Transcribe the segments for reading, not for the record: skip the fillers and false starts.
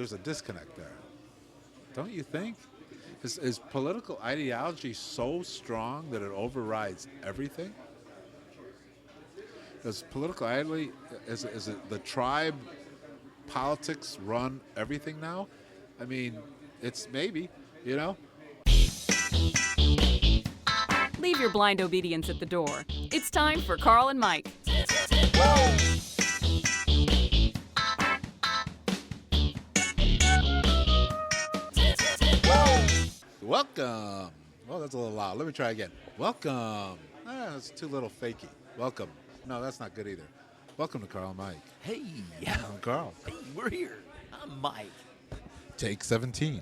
there's a disconnect there. Don't you think? Is political ideology so strong that it overrides everything? Does political ideology, is it the tribe politics run everything now? I mean, it's maybe, Leave your blind obedience at the door. It's time for Carl and Mike. Welcome. Oh, that's a little loud. Let me try again. Welcome. That's too little fakey. Welcome. No, that's not good either. Welcome to Carl and Mike. Hey, I'm Carl. hey, we're here. I'm Mike. Take 17.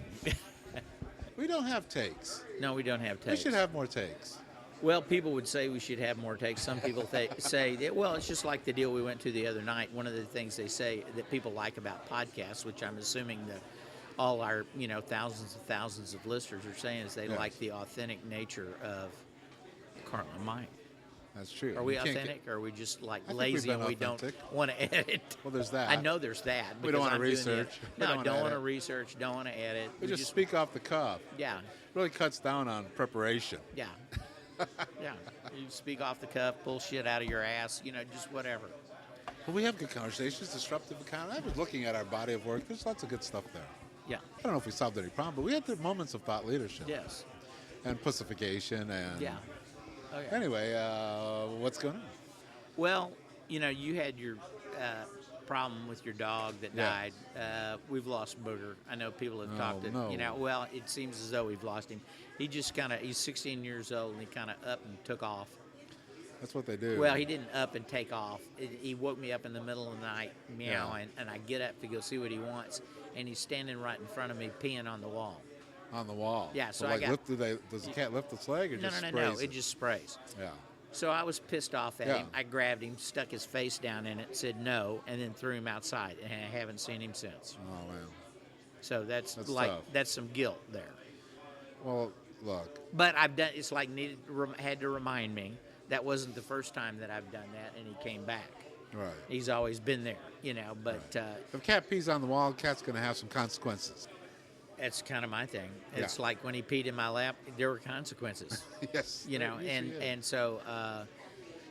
We don't have takes. No, we don't have takes. We should have more takes. Well, people would say we should have more takes. Some people say, that, well, it's just like the deal we went to the other night. One of the things they say that people like about podcasts, which I'm assuming that all our, thousands of listeners are saying, is they like the authentic nature of Carl and Mike. That's true. Are we authentic, or are we just lazy and we authentic. don't want to edit? Well, there's that. I know there's that. We don't want to research. No, don't want to research. Don't want to edit. We just speak off the cuff. Yeah. Really cuts down on preparation. Yeah. Yeah. You speak off the cuff, pull shit out of your ass, just whatever. Well, we have good conversations, disruptive account. I was looking at our body of work. There's lots of good stuff there. Yeah. I don't know if we solved any problem, but we had the moments of thought leadership. Yes. And pacification and... Yeah. Okay. Anyway, what's going on? Well, you had your problem with your dog that died. We've lost Booger. I know people have talked to, well, it seems as though we've lost him. He just he's 16 years old, and he kind of up and took off. That's what they do. Well, he didn't up and take off. He woke me up in the middle of the night, meowing, and I get up to go see what he wants, and he's standing right in front of me peeing on the wall. On the wall. Yeah, so does the cat lift its leg or just sprays? No, it just sprays. Yeah. So I was pissed off at him. I grabbed him, stuck his face down in it, said no, and then threw him outside, and I haven't seen him since. Oh, man. So that's tough. That's some guilt there. Well, look. But it's like had to remind me that wasn't the first time that I've done that, and he came back. Right. He's always been there, but... Right. If a cat pees on the wall, the cat's going to have some consequences. That's kind of my thing. It's like when he peed in my lap, there were consequences. Yes. And so...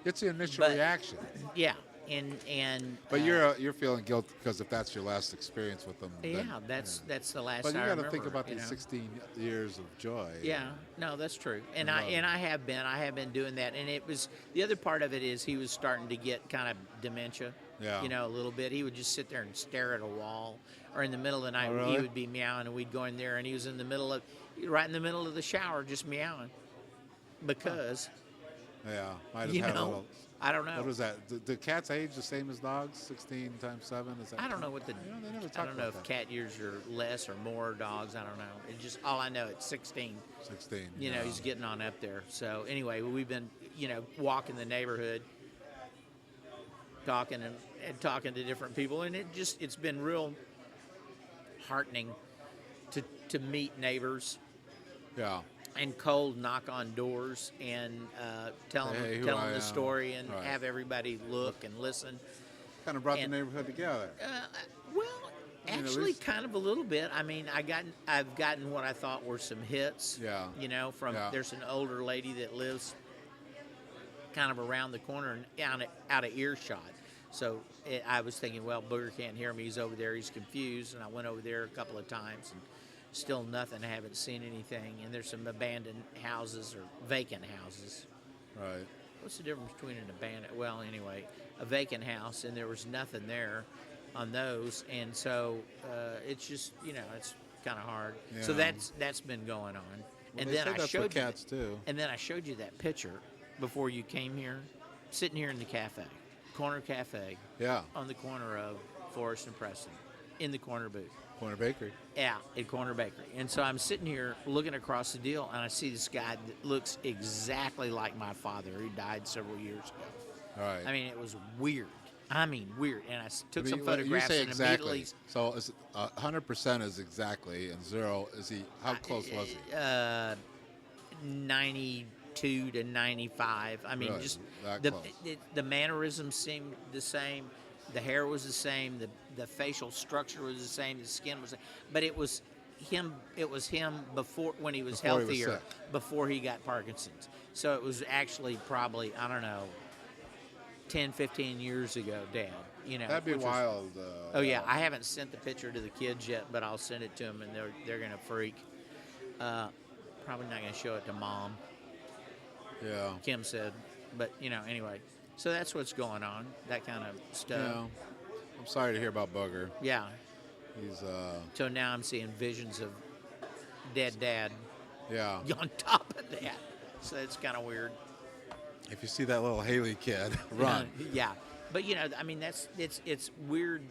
it's the initial reaction. Yeah. And but you're feeling guilt because if that's your last experience with them. Yeah, then, that's the last. But you got to think about these 16 years of joy. Yeah, no, that's true. And I have been doing that. And it was the other part of it is he was starting to get kind of dementia. Yeah. A little bit. He would just sit there and stare at a wall, or in the middle of the night really? he would be meowing, and we'd go in there, and he was right in the middle of the shower, just meowing, because. Yeah, might have had a little. I don't know. What was that? Do cats age the same as dogs? 16 times 7? Is that? I don't know what they never talk I don't know about if that. cat years are less or more dogs. I don't know. It's just all I know. It's 16. 16. He's getting on up there. So anyway, we've been walking the neighborhood, talking and talking to different people, and it's been real heartening to meet neighbors. Yeah. And cold knock on doors and tell them the story and have everybody look and listen. Kind of brought the neighborhood together. Well, actually, kind of a little bit. I mean, I've gotten what I thought were some hits. Yeah. There's an older lady that lives kind of around the corner and out of earshot. So I was thinking, well, Booger can't hear me. He's over there. He's confused. And I went over there a couple of times and still nothing. I haven't seen anything. And there's some abandoned houses or vacant houses. Right. What's the difference between an abandoned? Well, anyway, a vacant house, and there was nothing there on those. And so it's just, it's kind of hard. Yeah. So that's been going on. Well, and then I showed you cats too. And then I showed you that picture before you came here, sitting here in the cafe, corner cafe. Yeah. On the corner of Forest and Preston, in the corner booth. Corner bakery. Yeah, at Corner Bakery. And so I'm sitting here looking across the deal, and I see this guy that looks exactly like my father, who died several years ago. All right. I mean, it was weird. Weird. And I took some photographs. You say and exactly. Immediately. So 100% is exactly, and 0 is he? How close was he? 92 to 95. I mean, really? just that the mannerisms seemed the same. The hair was the same. The facial structure was the same. The skin was, but it was him. It was him before when he was Before he was healthier, sick. before he got Parkinson's. So it was actually probably, I don't know, 10, 15 years ago, Dad. That'd be which was- wild. Oh yeah, I haven't sent the picture to the kids yet, but I'll send it to them, and they're gonna freak. Probably not gonna show it to Mom. Yeah. Kim said, but anyway. So that's what's going on. That kind of stuff. Yeah. I'm sorry to hear about Booger. Yeah. He's So now I'm seeing visions of dead Dad yeah. on top of that. So it's kind of weird. If you see that little Haley kid, run. Yeah. But I mean, it's weird.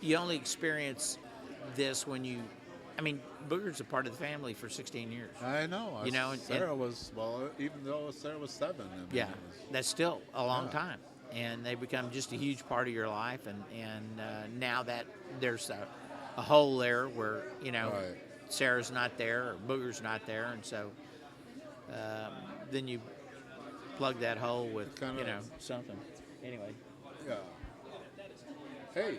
You only experience this when you. I mean, Booger's a part of the family for 16 years. I know. And Sarah was, even though Sarah was 7. I mean, yeah, it was- that's still a long Yeah. time, and they become just a huge part of your life. And now that there's a hole there where Right. Sarah's not there or Booger's not there, and so then you plug that hole with Kinda- something. Anyway. Yeah. Hey.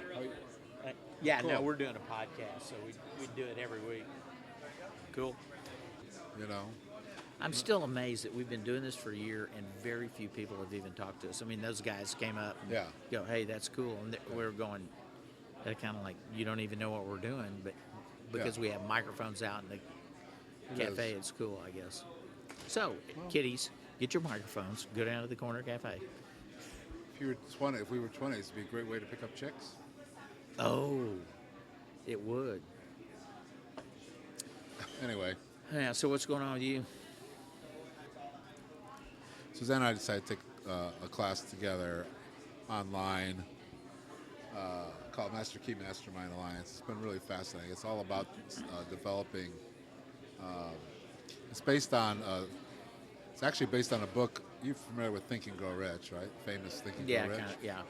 Yeah, Cool. no, we're doing a podcast, so we do it every week. Cool. You know. I'm still amazed that we've been doing this for a year and very few people have even talked to us. I mean, those guys came up and Yeah. go, hey, that's cool. And we're going, they're kind of like, you don't even know what we're doing, but because Yeah. we have microphones out in the It cafe, is. it's cool, I guess. So, kiddies, get your microphones, go down to the corner cafe. If we were 20, it'd be a great way to pick up chicks. Oh, it would. Anyway, Yeah, so what's going on with you? Suzanne and I decided to take a class together online called Master Key Mastermind Alliance. It's been really fascinating. It's all about developing. It's based on. It's actually based on a book. You're familiar with Think and Grow Rich, right? Famous Think and Yeah, Grow Rich. kind of, yeah.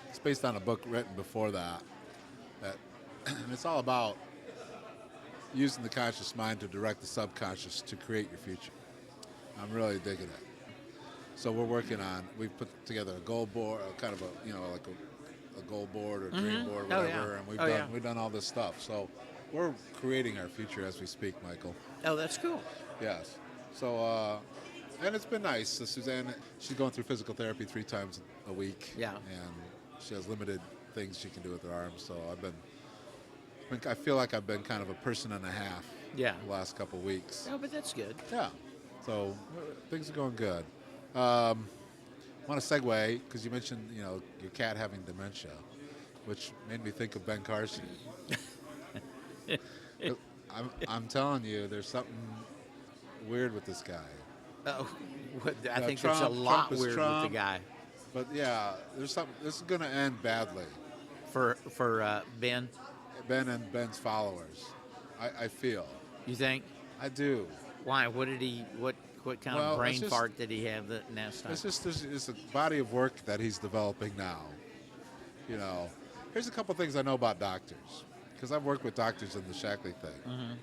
It's based on a book written before that. And it's all about using the conscious mind to direct the subconscious to create your future. I'm really digging it. So we've put together a goal board, kind of like a goal board or dream board, Oh, whatever, yeah. and we've done all this stuff. So we're creating our future as we speak, Michael. Oh, that's cool. Yes. So and it's been nice. So Suzanne, she's going through physical therapy 3 times a week. Yeah. And she has limited things she can do with her arms. So I feel like I've been kind of a person and a half. Yeah. The last couple of weeks. Oh, but that's good. Yeah. So things are going good. Want to segue because you mentioned your cat having dementia, which made me think of Ben Carson. I'm telling you, there's something weird with this guy. Oh, I Yeah, think there's a Trump lot is weird with Trump. the guy. But yeah, there's something. This is going to end badly. For Ben, Ben and Ben's followers, I feel. you think? I do. Why? What did he? What kind Well, of brain it's just- fart did he have that last time? It's a body of work that he's developing now. Here's a couple things I know about doctors, because I've worked with doctors in the Shackley thing. Mm-hmm.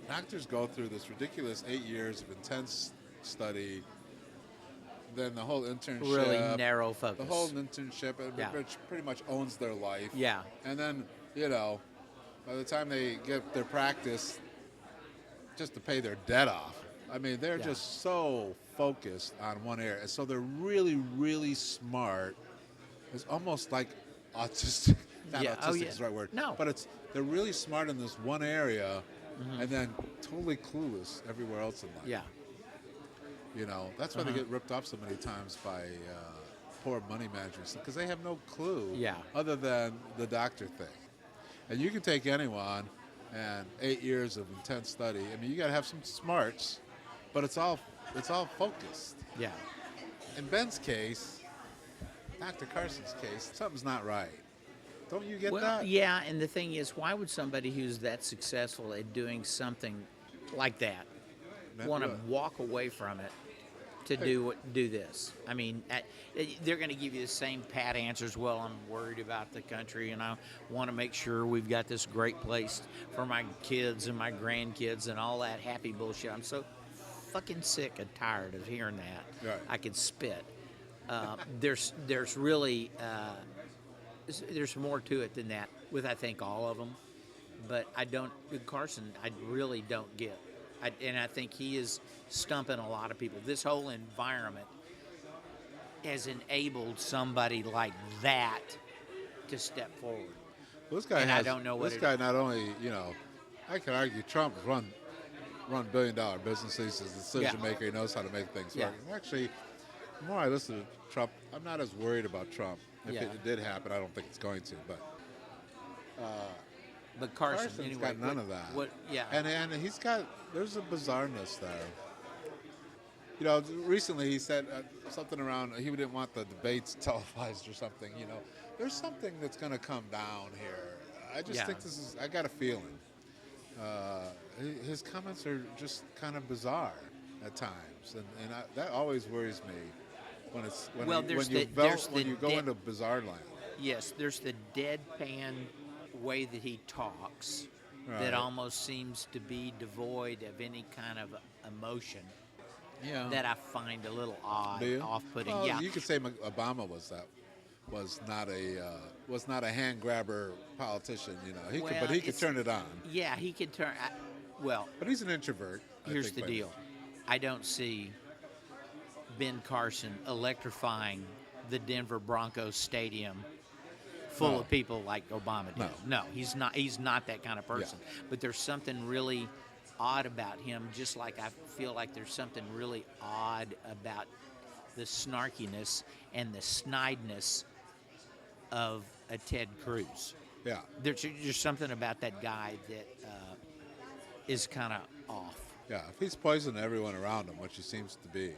Doctors go through this ridiculous 8 years of intense study, then the whole internship. Really narrow focus. The whole internship, Yeah. which pretty much owns their life. Yeah. And then, by the time they get their practice, just to pay their debt off. I mean, they're Yeah. just so focused on one area. So they're really, really smart. It's almost like autistic. Not Yeah. autistic Oh, yeah. is the right word. No. But they're really smart in this one area Mm-hmm. and then totally clueless everywhere else in life. Yeah. That's why they get ripped off so many times by poor money managers, because they have no clue Yeah. other than the doctor thing. And you can take anyone and 8 years of intense study. I mean, you got to have some smarts, but it's all focused. Yeah. In Ben's case, Dr. Carson's case, something's not right. Don't you get Well, that? yeah, and the thing is, why would somebody who's that successful at doing something like that want to walk away from it to do this? I mean, they're going to give you the same pat answers. Well, I'm worried about the country, and I want to make sure we've got this great place for my kids and my grandkids and all that happy bullshit. I'm so fucking sick and tired of hearing that. Right. I could spit. There's really there's more to it than that with, I think, all of them. But I don't, with Carson, I really don't get. And I think he is stumping a lot of people. This whole environment has enabled somebody like that to step forward. Well, this guy And has, I don't know what this guy not only, I could argue Trump run billion-dollar businesses. He's a decision maker. He knows how to make things work. And actually, the more I listen to Trump, I'm not as worried about Trump. If it did happen, I don't think it's going to. But Carson's anyway, got none of that. And he's got, there's a bizarreness there. Recently he said something around, he didn't want the debates televised or something, There's something that's going to come down here. I just think I got a feeling. His comments are just kind of bizarre at times, and that always worries me when you go into bizarre land. Yes, there's the deadpan way that he talks that almost seems to be devoid of any kind of emotion. Yeah. That I find a little odd, off-putting. Well, you could say Obama was not a hand grabber politician. But he could turn it on. Yeah, he could turn. But he's an introvert. Here's the deal: I don't see Ben Carson electrifying the Denver Broncos stadium full of people like Obama did. No, he's not. He's not that kind of person. Yeah. But there's something really odd about him, just like I feel like there's something really odd about the snarkiness and the snideness of a Ted Cruz. Yeah. There's something about that guy that is kind of off. Yeah, if he's poisoning everyone around him, which he seems to be,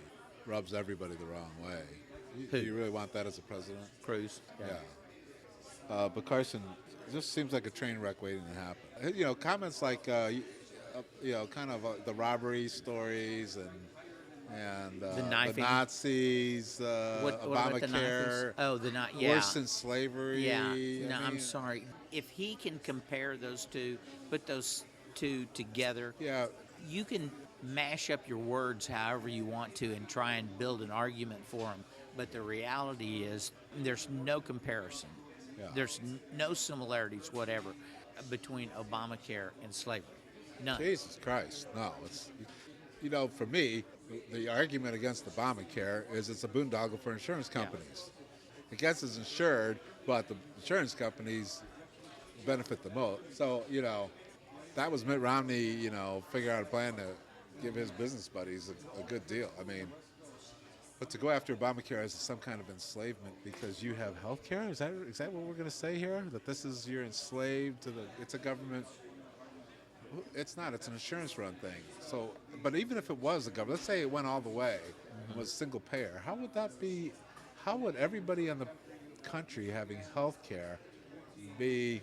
rubs everybody the wrong way. Do you really want that as a president? Cruz. Yeah. But Carson just seems like a train wreck waiting to happen. Comments like, kind of the robbery stories and the knifing. The Nazis, what Obamacare. Worse than slavery. Yeah. I'm sorry. If he can compare those two, put those two together, you can mash up your words however you want to and try and build an argument for them. But the reality is there's no comparison. Yeah. There's no similarities whatever between Obamacare and slavery. None. Jesus Christ. No. It's, for me, the argument against Obamacare is it's a boondoggle for insurance companies. Yeah. I guess it's insured, but the insurance companies benefit the most. So, that was Mitt Romney, figure out a plan to give his business buddies a good deal. I mean, but to go after Obamacare as some kind of enslavement because you have health care? Is that what we're going to say here? That this is, you're enslaved to it's a government? It's not. It's an insurance run thing. So, but even if it was a government, let's say it went all the way and was single payer, how would that be? How would everybody in the country having health care be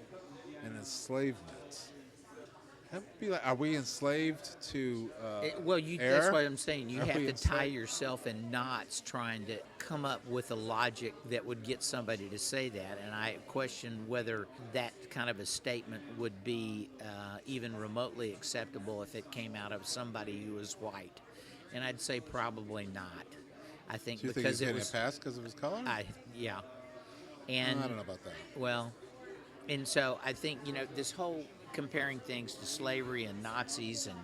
an enslavement? That would be like, are we enslaved to air? That's what I'm saying. You have to tie yourself in knots trying to come up with a logic that would get somebody to say that. And I question whether that kind of a statement would be even remotely acceptable if it came out of somebody who was white. And I'd say probably not. I think so you because think it was passed because of his color. Yeah. And I don't know about that. Well, and so I think this whole comparing things to slavery and Nazis and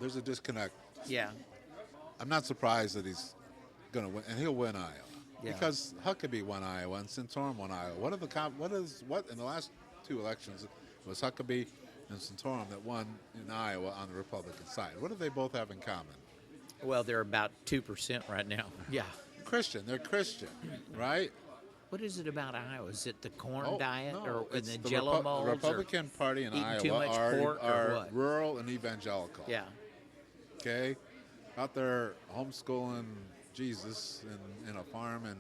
there's a disconnect. Yeah. I'm not surprised that he's going to win, and he'll win Iowa because Huckabee won Iowa and Santorum won Iowa. What in the last two elections it was Huckabee and Santorum that won in Iowa on the Republican side? What do they both have in common? Well, they're about 2% right now. Yeah. Christian. They're Christian, right? What is it about Iowa? Is it the corn diet or the the Jello molds? The Republican Party in Iowa too much pork are rural and evangelical. Yeah. Okay? Out there homeschooling Jesus in a farm and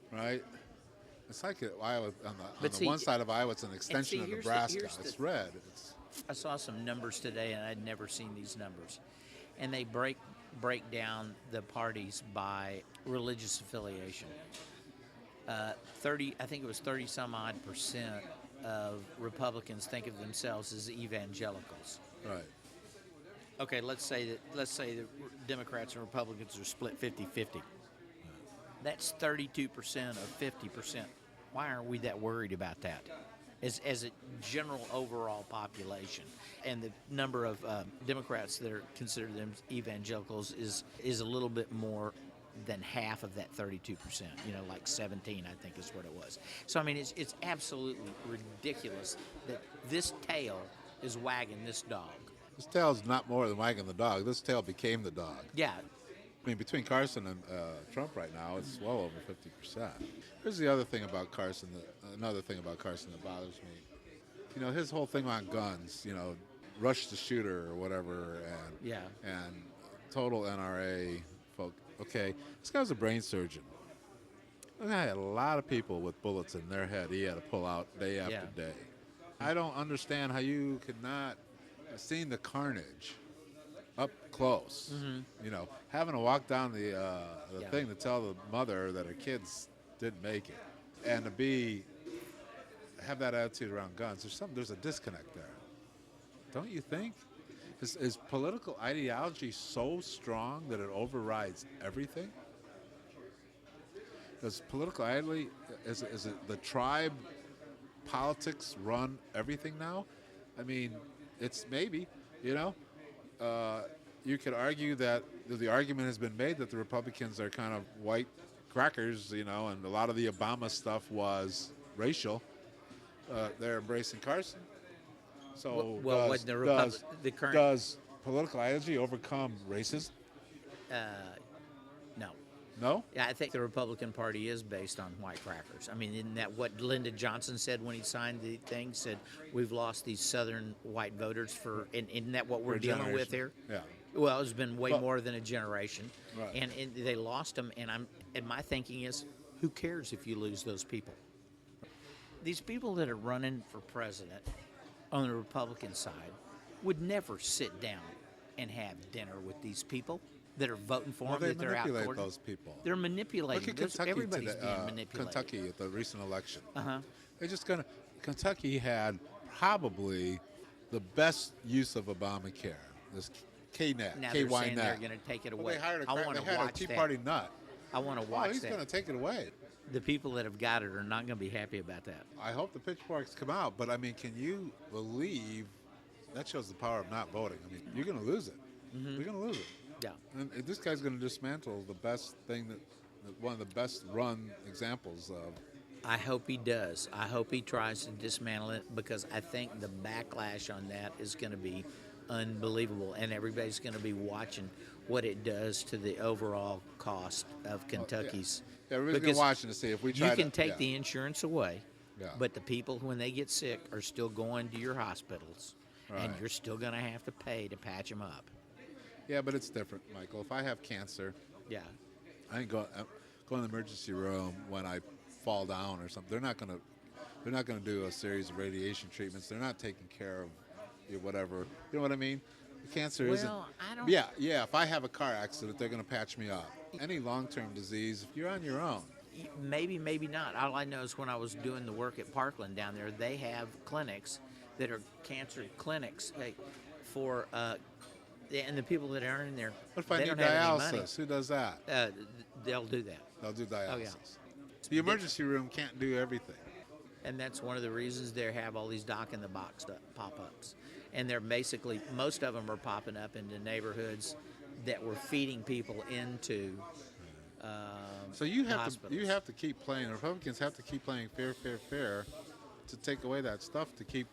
right? It's like Iowa on the one side of Iowa, it's an extension of Nebraska. It's red. I saw some numbers today, and I'd never seen these numbers, and they break down the parties by religious affiliation. 30 some odd % of Republicans think of themselves as evangelicals. Right. Okay, let's say the Democrats and Republicans are split 50-50. That's 32% of 50%. Why aren't we that worried about that? As a general overall population, and the number of Democrats that are considered them evangelicals is a little bit more than half of that 32%. Like 17, I think is what it was. So I mean, it's absolutely ridiculous that this tail is wagging this dog. This tail's not more than wagging the dog. This tail became the dog. Yeah. I mean, between Carson and Trump right now, it's well over 50%. Here's the other thing about Carson, another thing about Carson that bothers me. His whole thing on guns, rush the shooter or whatever, and total NRA folk. Okay, this guy's a brain surgeon. This guy had a lot of people with bullets in their head he had to pull out day after day. I don't understand how you could not have seen the carnage up close. Having to walk down the thing to tell the mother that her kids didn't make it, and to have that attitude around guns. There's a disconnect there, don't you think? Is political ideology so strong that it overrides everything? Does political ideology, is it the tribe politics run everything now? I mean, it's maybe, you could argue that the argument has been made that the Republicans are kind of white crackers, and a lot of the Obama stuff was racial. They're embracing Carson. So does political ideology overcome racism? No. No? Yeah, I think the Republican Party is based on white crackers. I mean, isn't that what Lyndon Johnson said when he signed the thing? Said, we've lost these Southern white voters isn't that what we're dealing with here? Yeah. Well, it's been way more than a generation. Right. And they lost them, and my thinking is, who cares if you lose those people? These people that are running for president on the Republican side would never sit down and have dinner with these people that are voting for them, that they're out courting. They manipulate those people. They're manipulating. Look at Kentucky Everybody's today, being manipulated. Kentucky at the recent election. Uh-huh. Kentucky had probably the best use of Obamacare. This KNET, Now KY they're saying net. they're going to take it Well, away. they had a Tea Party nut. I want to watch he's that. going to take it away. The people that have got it are not going to be happy about that. I hope the pitchforks come out, but I mean, can you believe that shows the power of not voting? I mean, you're going to lose it. Mm-hmm. You're going to lose it. Yeah. And this guy's going to dismantle the best thing one of the best run examples of. I hope he does. I hope he tries to dismantle it, because I think the backlash on that is going to be unbelievable, and everybody's going to be watching what it does to the overall cost of Kentucky's. Yeah, everybody's going to watch to see if we try You can take the insurance away, Yeah. but the people, when they get sick, are still going to your hospitals, and Right. you're still going to have to pay to patch them up. Yeah, but it's different, Michael. If I have cancer, Yeah. I ain't go in the emergency room when I fall down or something. They're not going to do a series of radiation treatments. They're not taking care of whatever. You know what I mean? The cancer isn't. Well, I don't. Yeah. If I have a car accident, they're going to patch me up. Any long-term disease, you're on your own. Maybe, maybe not. All I know is when I was doing the work at Parkland down there, they have clinics that are cancer clinics for and the people that are in there. What if I they need don't have any money. dialysis? Who does that? They'll do that. They'll do dialysis. Oh, yeah. The emergency room can't do everything. And that's one of the reasons they have all these doc in the box pop-ups. And they're basically, most of them are popping up into neighborhoods that we're feeding people into So you have hospitals. to keep playing. The Republicans have to keep playing fair to take away that stuff to keep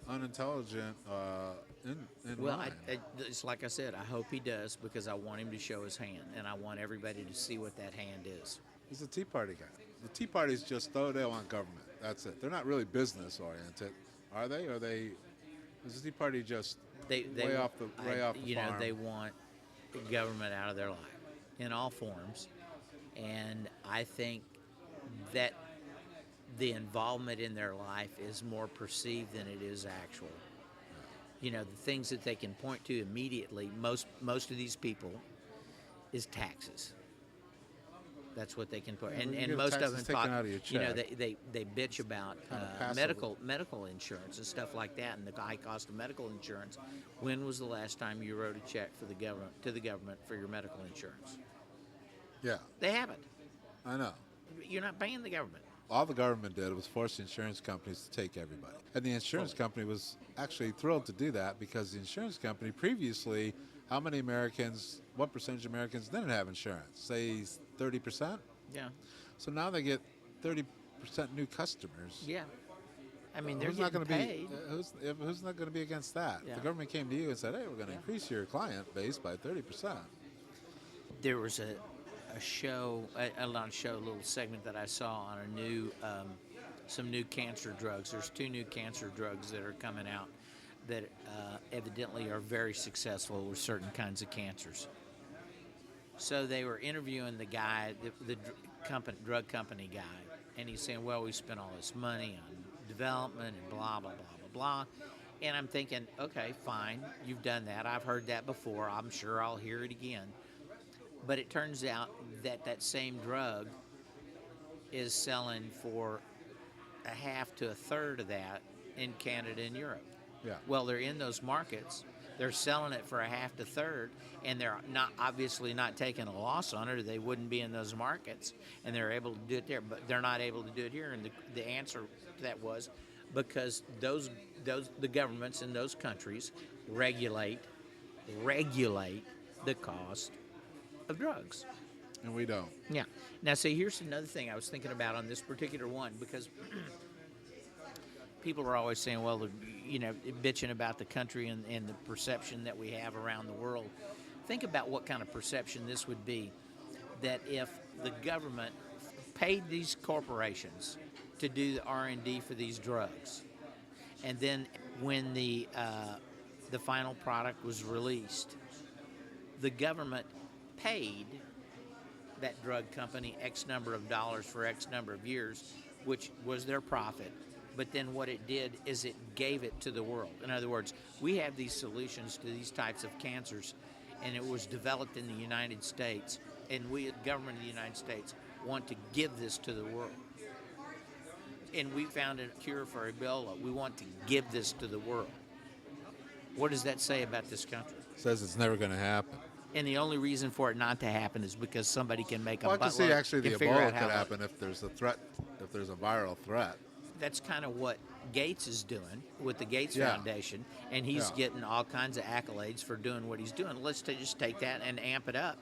unintelligent in Well, line. it's like I said, I hope he does, because I want him to show his hand, and I want everybody to see what that hand is. He's a Tea Party guy. The Tea Party's just they want government. That's it. They're not really business oriented, are they? Or is the Tea Party just way off the farm? They want the government out of their life in all forms, and I think that the involvement in their life is more perceived than it is actual. The things that they can point to immediately, most of these people, is taxes. That's what they can put, Yeah, and most of them taken talk. out of your check. They bitch about medical insurance and stuff like that, and the high cost of medical insurance. When was the last time you wrote a check to the government for your medical insurance? Yeah, They haven't. I know. You're not paying the government. all the government did was force the insurance companies to take everybody. And the insurance company was actually thrilled to do that because the insurance company previously, what percentage of Americans didn't have insurance? Say 30%? Yeah. So now they get 30% new customers. Yeah. I mean, they're Who's not getting going to paid. be who's not going to be against that? Yeah. If the government came to you and said, "Hey, we're going to increase your client base by 30%." There was a little segment that I saw on some new cancer drugs. There's 2 new cancer drugs that are coming out that evidently are very successful with certain kinds of cancers. So they were interviewing the guy, the drug company guy, and he's saying, well, we spent all this money on development and blah, blah, blah, blah, blah. And I'm thinking, okay, fine, you've done that. I've heard that before. I'm sure I'll hear it again. But it turns out that same drug is selling for a half to a third of that in Canada and Europe. Yeah. Well, they're in those markets. They're selling it for a half to third, and they're obviously not taking a loss on it, or they wouldn't be in those markets, and they're able to do it there. But they're not able to do it here. And the answer to that was because the governments in those countries regulate the cost of drugs. And we don't. Yeah. Now, see, here's another thing I was thinking about on this particular one, because people are always saying, well, bitching about the country and the perception that we have around the world. Think about what kind of perception this would be, that if the government paid these corporations to do the R&D for these drugs, and then when the final product was released, the government paid that drug company X number of dollars for X number of years, which was their profit. But then what it did is it gave it to the world. In other words, we have these solutions to these types of cancers, and it was developed in the United States, and we, the government of the United States, want to give this to the world. And we found a cure for Ebola. We want to give this to the world. What does that say about this country? It says it's never going to happen. And the only reason for it not to happen is because somebody can make a Well, I can see buttload actually the and figure Ebola out how could to- happen if there's a threat, if there's a viral threat. That's kind of what Gates is doing with the Gates Yeah. Foundation, and he's Yeah. getting all kinds of accolades for doing what he's doing. Let's just take that and amp it up.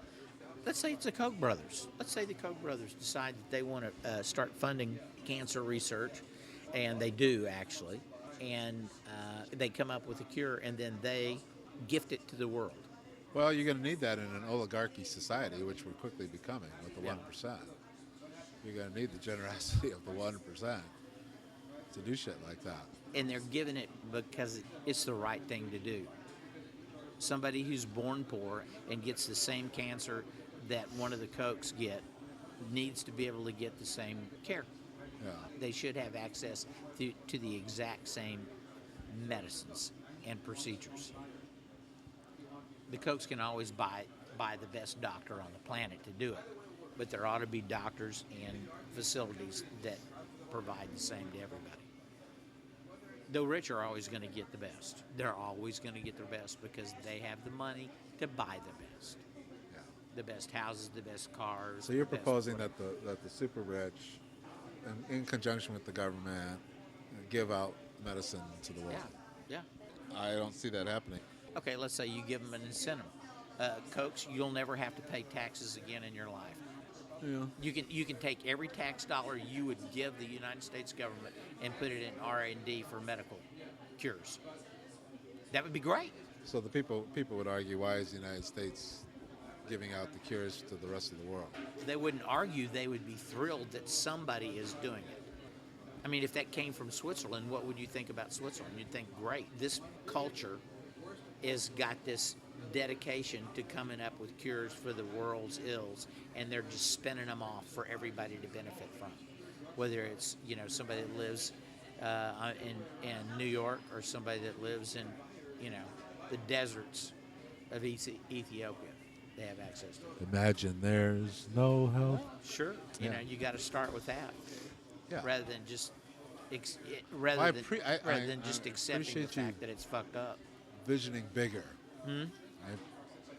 Let's say it's the Koch brothers. Let's say the Koch brothers decide that they want to start funding cancer research, and they do actually, and they come up with a cure, and then they gift it to the world. Well, you're going to need that in an oligarchy society, which we're quickly becoming with the 1%. You're going to need the generosity of the 1% to do shit like that. And they're giving it because it's the right thing to do. Somebody who's born poor and gets the same cancer that one of the Kochs get needs to be able to get the same care. Yeah. They should have access to the exact same medicines and procedures. The Kochs can always buy the best doctor on the planet to do it, but there ought to be doctors and facilities that provide the same to everybody. The rich are always going to get the best. They're always going to get the best because they have the money to buy the best. Yeah. The best houses, the best cars. So you're the best proposing whatever. that the super rich, in conjunction with the government, give out medicine to the world. Yeah. I don't see that happening. Okay, let's say you give them an incentive. Kochs, you'll never have to pay taxes again in your life. Yeah. You can take every tax dollar you would give the United States government and put it in R&D for medical cures. That would be great. So the people would argue, why is the United States giving out the cures to the rest of the world? They wouldn't argue. They would be thrilled that somebody is doing it. I mean, if that came from Switzerland, what would you think about Switzerland? You'd think, great, this culture has got this dedication to coming up with cures for the world's ills, and they're just spinning them off for everybody to benefit from. Whether it's somebody that lives in New York or somebody that lives in the deserts of Ethiopia, they have access to it. Imagine there's no health. Sure, you got to start with that. Yeah. Rather than just I accepting the appreciate you fact that it's fucked up. visioning bigger.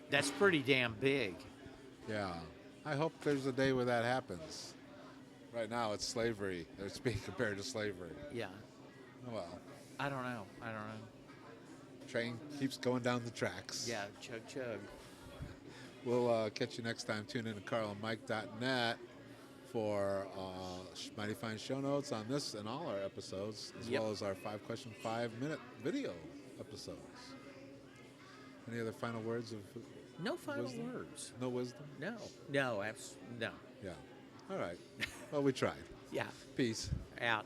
That's pretty damn big. Yeah. I hope there's a day where that happens. Right now, it's slavery. It's being compared to slavery. Yeah. Oh, well, I don't know. train keeps going down the tracks. Yeah, chug chug. We'll catch you next time. Tune in to carlandmike.net for mighty fine show notes on this and all our episodes, as well as our 5-question, 5-minute video episodes. Any other final words of No final wisdom? words. No wisdom? No. No. Yeah. All right. Well, we tried. Yeah. Peace. Out.